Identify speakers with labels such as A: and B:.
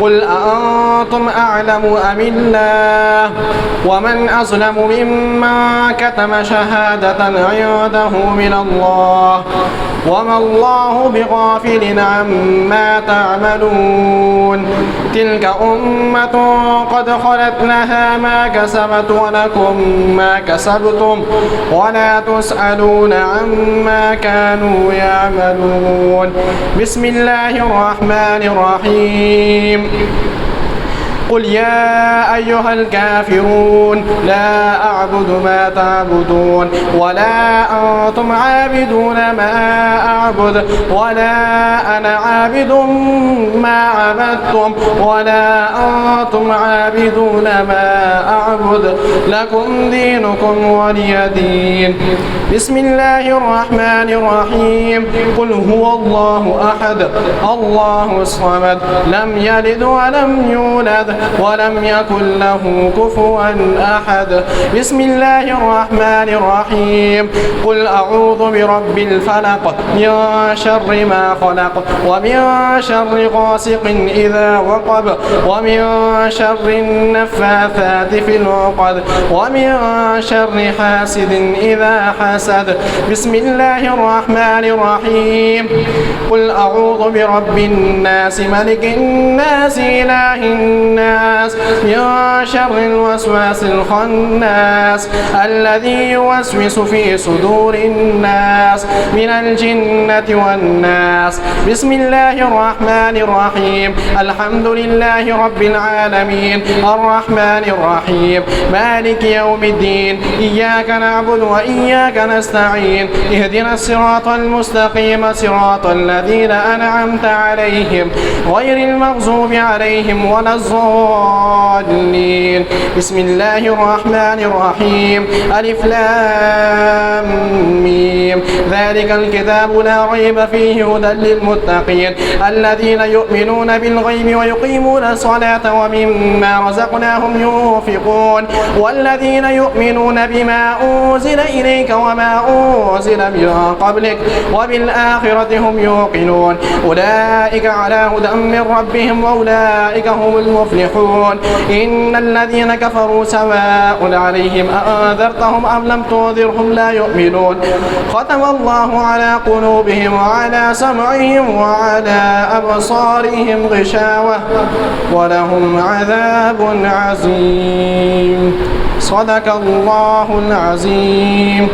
A: قل أأنتم أعلم أم الله ومن أظلم ممن كتم شهادة عنده من الله وما الله بغافل عما تعملون تلك أمة قد خلت لها ما كسبت ولكم ما كسبتم ولا تسألون عما كانوا يعملون. بسم الله الرحمن الرحيم. قل يا أيها الكافرون لا أعبد ما تعبدون ولا أنتم عابدون ما أعبد ولا أنا عابد ما عبدتم ولا أنتم عابدون ما أعبد لكم دينكم ولي دين. بسم الله الرحمن الرحيم. قل هو الله أحد الله الصمد لم يلد ولم يولد ولم يكن له كفوا أحد. بسم الله الرحمن الرحيم. قل أعوذ برب الفلق من شر ما خلق ومن شر غاسق إذا وقب ومن شر النفاثات في العقد ومن شر حاسد إذا حسد. بسم الله الرحمن الرحيم. قل أعوذ برب الناس ملك الناس إله الناس من شر الوسواس الخناس الذي يوسوس في صدور الناس من الجنة والناس. بسم الله الرحمن الرحيم. الحمد لله رب العالمين الرحمن الرحيم مالك يوم الدين إياك نعبد وإياك نستعين اهدنا الصراط المستقيم صراط الذين أنعمت عليهم غير المغضوب عليهم ولا الضالين. بسم الله الرحمن الرحيم. ألف لام ميم ذلك الكتاب لا ريب فيه هدى للمتقين الذين يؤمنون بالغيب ويقيمون الصلاة ومما رزقناهم ينفقون والذين يؤمنون بما أنزل إليك وما أنزل من قبلك وبالآخرة هم يوقنون أولئك على هدى من ربهم وأولئك هم المفلحون. إن الذين كفروا سواء عليهم أأنذرتهم أم لم تنذرهم لا يؤمنون ختم الله على قلوبهم وعلى سمعهم وعلى أبصارهم غشاوة ولهم عذاب عظيم. صدق الله العظيم.